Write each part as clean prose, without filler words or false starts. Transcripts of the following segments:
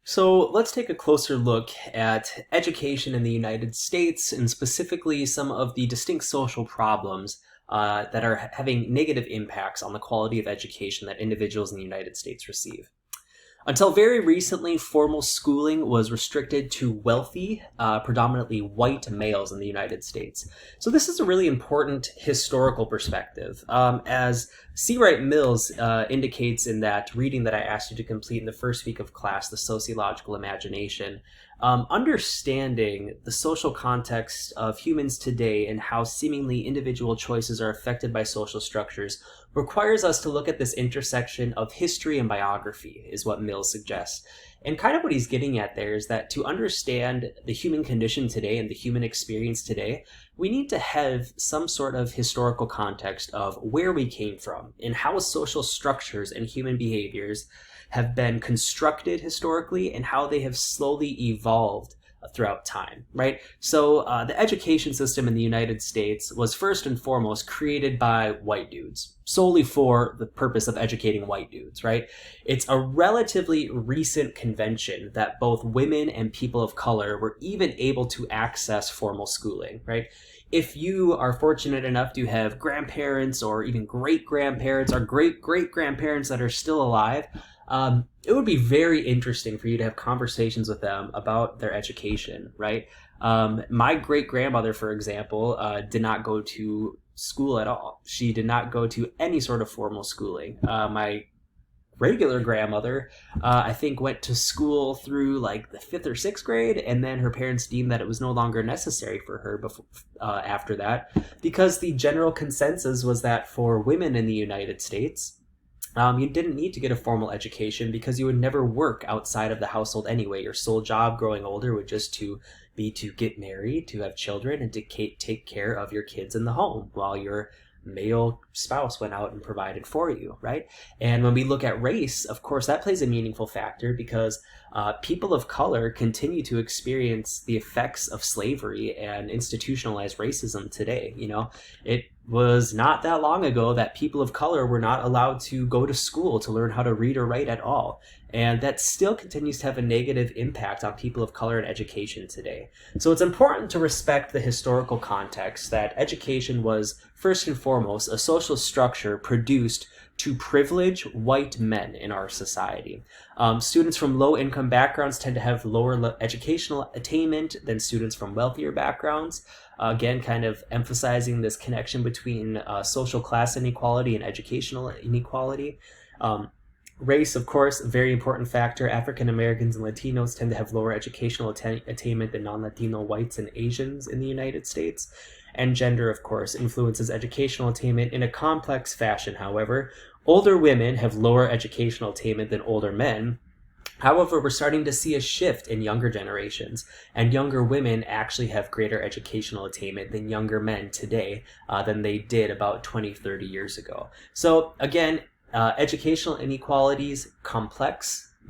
So let's take a closer look at education in the United States and specifically some of the distinct social problems that are having negative impacts on the quality of education that individuals in the United States receive. Until very recently, formal schooling was restricted to wealthy, predominantly white males in the United States. So this is a really important historical perspective. As C. Wright Mills indicates in that reading that I asked you to complete in the first week of class, The Sociological Imagination, understanding the social context of humans today and how seemingly individual choices are affected by social structures requires us to look at this intersection of history and biography, is what Mills suggests. And kind of what he's getting at there is that to understand the human condition today and the human experience today, we need to have some sort of historical context of where we came from and how social structures and human behaviors have been constructed historically and how they have slowly evolved throughout time, right? So the education system in the United States was first and foremost created by white dudes, solely for the purpose of educating white dudes, right? It's a relatively recent convention that both women and people of color were even able to access formal schooling, right? If you are fortunate enough to have grandparents or even great-grandparents or great-great-grandparents that are still alive, it would be very interesting for you to have conversations with them about their education, right? My great grandmother, for example, did not go to school at all. She did not go to any sort of formal schooling. My regular grandmother, I think, went to school through like the fifth or sixth grade, and then her parents deemed that it was no longer necessary for her after that, because the general consensus was that for women in the United States, you didn't need to get a formal education because you would never work outside of the household anyway. Your sole job growing older would just to be to get married, to have children, and to take care of your kids in the home while your male spouse went out and provided for you, right? And when we look at race, of course, that plays a meaningful factor because people of color continue to experience the effects of slavery and institutionalized racism today. You know, it was not that long ago that people of color were not allowed to go to school to learn how to read or write at all. And that still continues to have a negative impact on people of color in education today. So it's important to respect the historical context that education was, first and foremost, a social structure produced to privilege white men in our society. Students from low-income backgrounds tend to have lower educational attainment than students from wealthier backgrounds. Again, kind of emphasizing this connection between social class inequality and educational inequality. Race, of course, a very important factor. African Americans and Latinos tend to have lower educational attainment than non-Latino whites and Asians in the United States. And gender, of course, influences educational attainment in a complex fashion, however. Older women have lower educational attainment than older men. However, we're starting to see a shift in younger generations, and younger women actually have greater educational attainment than younger men today than they did about 20, 30 years ago. So again, educational inequalities,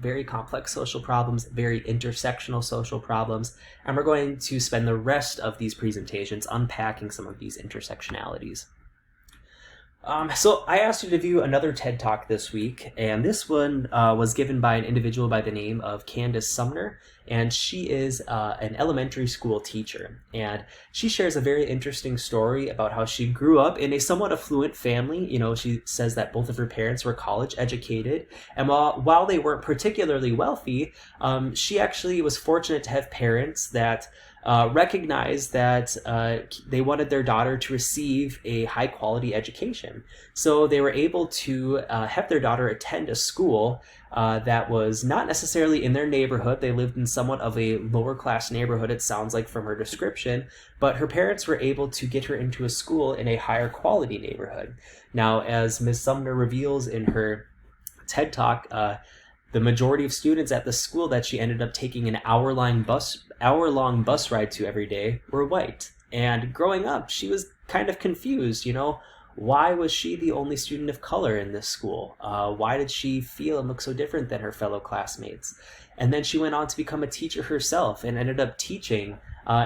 very complex social problems, very intersectional social problems, and we're going to spend the rest of these presentations unpacking some of these intersectionalities. So I asked you to view another TED Talk this week, and this one was given by an individual by the name of Candace Sumner, and she is an elementary school teacher. And she shares a very interesting story about how she grew up in a somewhat affluent family. You know, she says that both of her parents were college educated, and while they weren't particularly wealthy, she actually was fortunate to have parents that recognized that they wanted their daughter to receive a high quality education. So they were able to have their daughter attend a school that was not necessarily in their neighborhood. They lived in somewhat of a lower class neighborhood, it sounds like from her description, but her parents were able to get her into a school in a higher quality neighborhood. Now, as Ms. Sumner reveals in her TED Talk, the majority of students at the school that she ended up taking an hour-long bus ride to every day were white. And growing up, she was kind of confused, you know, why was she the only student of color in this school? Why did she feel and look so different than her fellow classmates? And then she went on to become a teacher herself and ended up teaching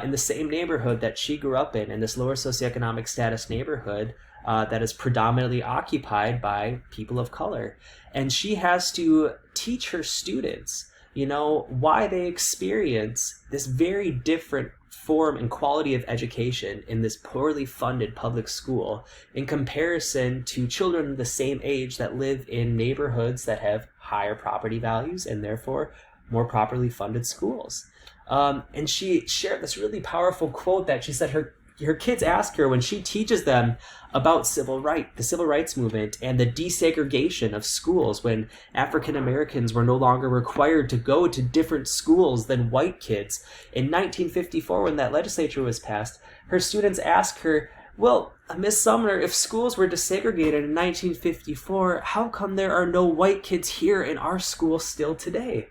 in the same neighborhood that she grew up in this lower socioeconomic status neighborhood that is predominantly occupied by people of color. And she has to teach her students why they experience this very different form and quality of education in this poorly funded public school in comparison to children the same age that live in neighborhoods that have higher property values and therefore more properly funded schools. And she shared this really powerful quote that she said her kids ask her when she teaches them about the civil rights movement and the desegregation of schools when African Americans were no longer required to go to different schools than white kids. In 1954, when that legislature was passed, her students ask her, well, Miss Sumner, if schools were desegregated in 1954, how come there are no white kids here in our school still today?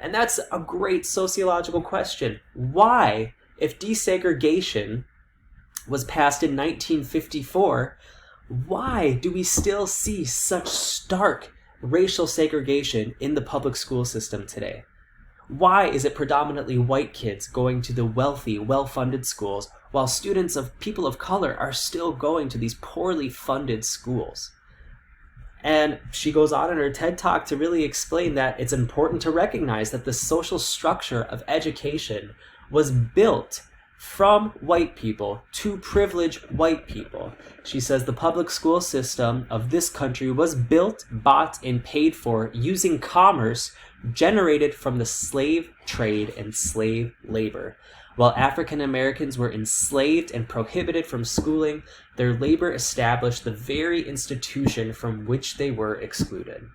And that's a great sociological question. Why, if desegregation was passed in 1954, why do we still see such stark racial segregation in the public school system today? Why is it predominantly white kids going to the wealthy, well-funded schools, while students of people of color are still going to these poorly funded schools? And she goes on in her TED Talk to really explain that it's important to recognize that the social structure of education was built from white people to privilege white people. She says the public school system of this country was built, bought, and paid for using commerce generated from the slave trade and slave labor. While African Americans were enslaved and prohibited from schooling, their labor established the very institution from which they were excluded.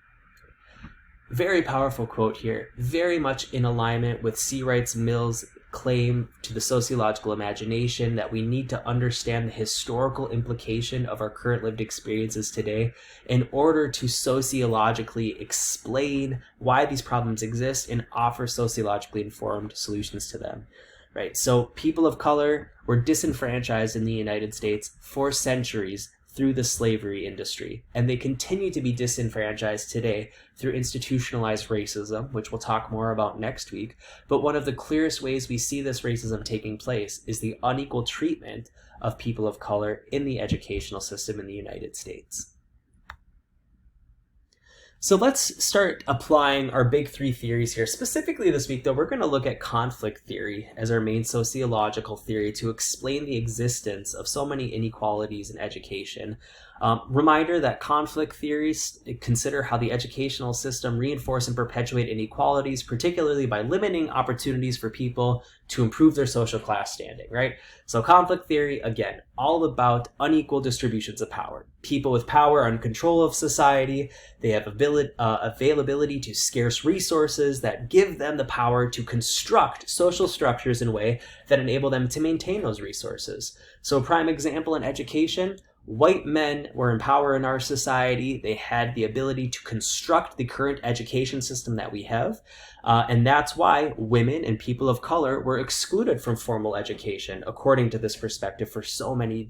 Very powerful quote here, very much in alignment with C. Wright Mill's claim to the sociological imagination that we need to understand the historical implication of our current lived experiences today in order to sociologically explain why these problems exist and offer sociologically informed solutions to them. Right, so people of color were disenfranchised in the United States for centuries through the slavery industry, and they continue to be disenfranchised today through institutionalized racism, which we'll talk more about next week. But one of the clearest ways we see this racism taking place is the unequal treatment of people of color in the educational system in the United States. So let's start applying our big three theories here. Specifically this week, though, we're going to look at conflict theory as our main sociological theory to explain the existence of so many inequalities in education. Reminder that conflict theories consider how the educational system reinforce and perpetuate inequalities, particularly by limiting opportunities for people to improve their social class standing, right? So conflict theory, again, all about unequal distributions of power. People with power are in control of society. They have availability to scarce resources that give them the power to construct social structures in a way that enable them to maintain those resources. So a prime example in education, white men were in power in our society. They had the ability to construct the current education system that we have. And that's why women and people of color were excluded from formal education, according to this perspective, for so many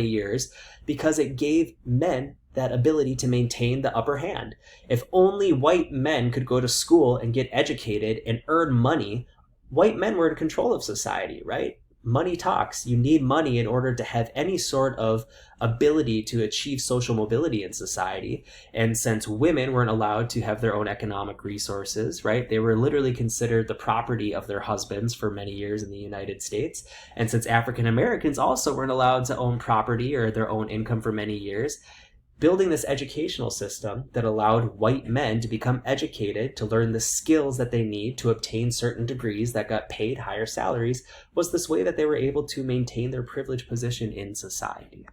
years, because it gave men that ability to maintain the upper hand. If only white men could go to school and get educated and earn money, white men were in control of society, right? Money talks. You need money in order to have any sort of ability to achieve social mobility in society. And since women weren't allowed to have their own economic resources, right, they were literally considered the property of their husbands for many years in the United States. And since African Americans also weren't allowed to own property or their own income for many years, building this educational system that allowed white men to become educated, to learn the skills that they need to obtain certain degrees that got paid higher salaries, was this way that they were able to maintain their privileged position in society.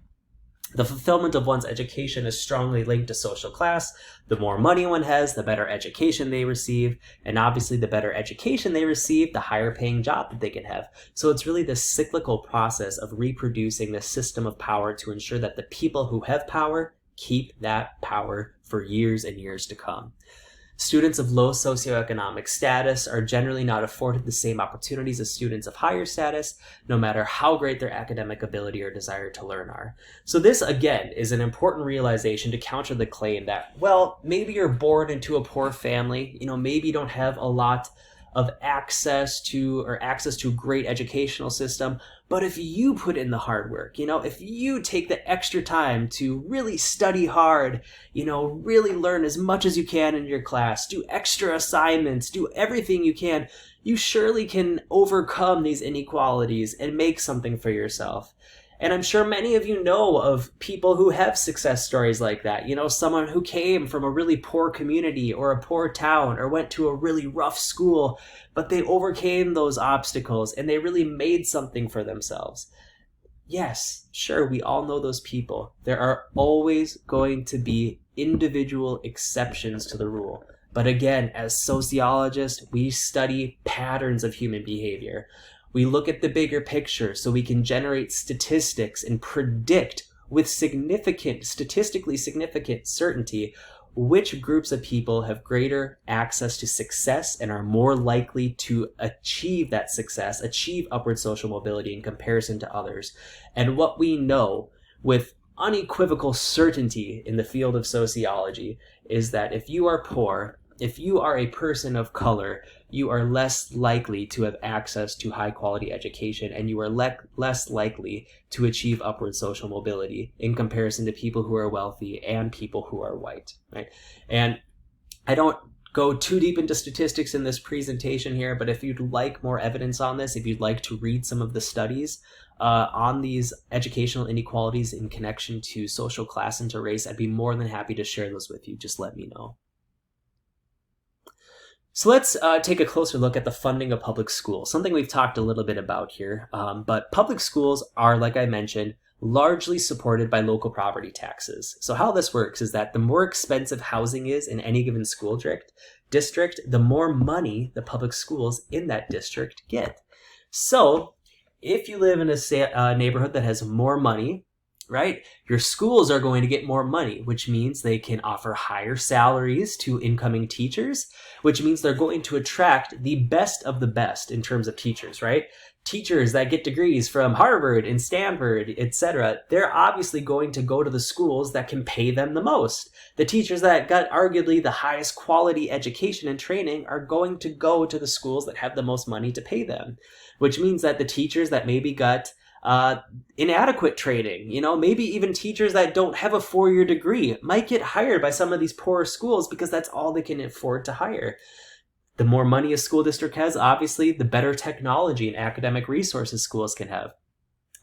The fulfillment of one's education is strongly linked to social class. The more money one has, the better education they receive. And obviously, the better education they receive, the higher paying job that they can have. So it's really this cyclical process of reproducing this system of power to ensure that the people who have power keep that power for years and years to come. Students of low socioeconomic status are generally not afforded the same opportunities as students of higher status, no matter how great their academic ability or desire to learn are. So this, again, is an important realization to counter the claim that, well, maybe you're born into a poor family, maybe you don't have a lot of access to a great educational system. But if you put in the hard work, if you take the extra time to really study hard, really learn as much as you can in your class, do extra assignments, do everything you can, you surely can overcome these inequalities and make something for yourself. And I'm sure many of you know of people who have success stories like that. Someone who came from a really poor community or a poor town or went to a really rough school, but they overcame those obstacles and they really made something for themselves. Yes, sure, we all know those people. There are always going to be individual exceptions to the rule. But again, as sociologists, we study patterns of human behavior. We look at the bigger picture so we can generate statistics and predict with statistically significant certainty which groups of people have greater access to success and are more likely to achieve that success, achieve upward social mobility in comparison to others. And what we know with unequivocal certainty in the field of sociology is that if you are poor, if you are a person of color, you are less likely to have access to high quality education, and you are less likely to achieve upward social mobility in comparison to people who are wealthy and people who are white, right? And I don't go too deep into statistics in this presentation here, but if you'd like more evidence on this, if you'd like to read some of the studies on these educational inequalities in connection to social class and to race, I'd be more than happy to share those with you. Just let me know. So let's take a closer look at the funding of public schools, something we've talked a little bit about here. But public schools are, like I mentioned, largely supported by local property taxes. So how this works is that the more expensive housing is in any given school district, the more money the public schools in that district get. So if you live in a neighborhood that has more money, right, your schools are going to get more money, which means they can offer higher salaries to incoming teachers, which means they're going to attract the best of the best in terms of teachers, right? Teachers that get degrees from Harvard and Stanford, etc., they're obviously going to go to the schools that can pay them the most. The teachers that got arguably the highest quality education and training are going to go to the schools that have the most money to pay them, which means that the teachers that maybe got inadequate training, maybe even teachers that don't have a 4-year degree might get hired by some of these poorer schools because that's all they can afford to hire. The more money a school district has, obviously, the better technology and academic resources schools can have.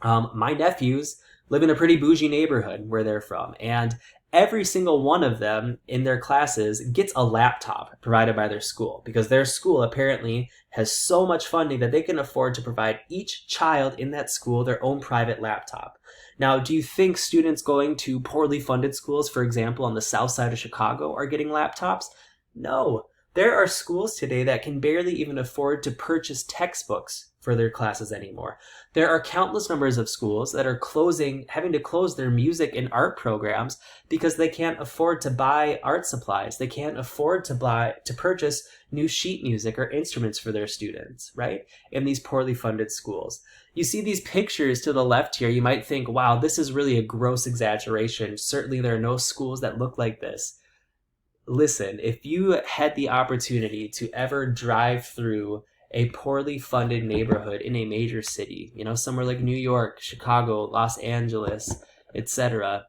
My nephews live in a pretty bougie neighborhood where they're from, and every single one of them in their classes gets a laptop provided by their school because their school apparently has so much funding that they can afford to provide each child in that school their own private laptop. Now, do you think students going to poorly funded schools, for example, on the south side of Chicago, are getting laptops? No. There are schools today that can barely even afford to purchase textbooks for their classes anymore. There are countless numbers of schools that are having to close their music and art programs because they can't afford to buy art supplies. They can't afford to purchase new sheet music or instruments for their students, right? In these poorly funded schools. You see these pictures to the left here, you might think, wow, this is really a gross exaggeration. Certainly there are no schools that look like this. Listen, if you had the opportunity to ever drive through a poorly funded neighborhood in a major city, somewhere like New York, Chicago, Los Angeles, etc.,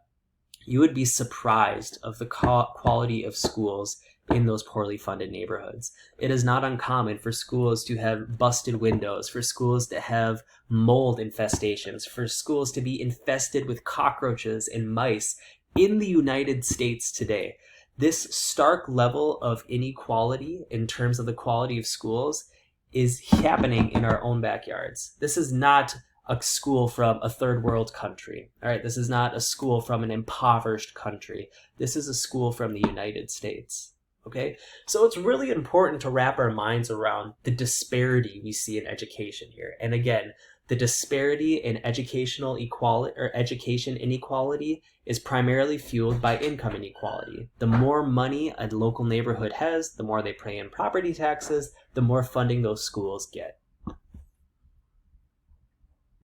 you would be surprised of the quality of schools in those poorly funded neighborhoods. It is not uncommon for schools to have busted windows, for schools to have mold infestations, for schools to be infested with cockroaches and mice in the United States today. This stark level of inequality in terms of the quality of schools is happening in our own backyards. This is not a school from a third world country. All right, this is not a school from an impoverished country. This is a school from the United States. Okay, so it's really important to wrap our minds around the disparity we see in education here. And again, the disparity in educational equality or education inequality is primarily fueled by income inequality. The more money a local neighborhood has, the more they pay in property taxes, the more funding those schools get.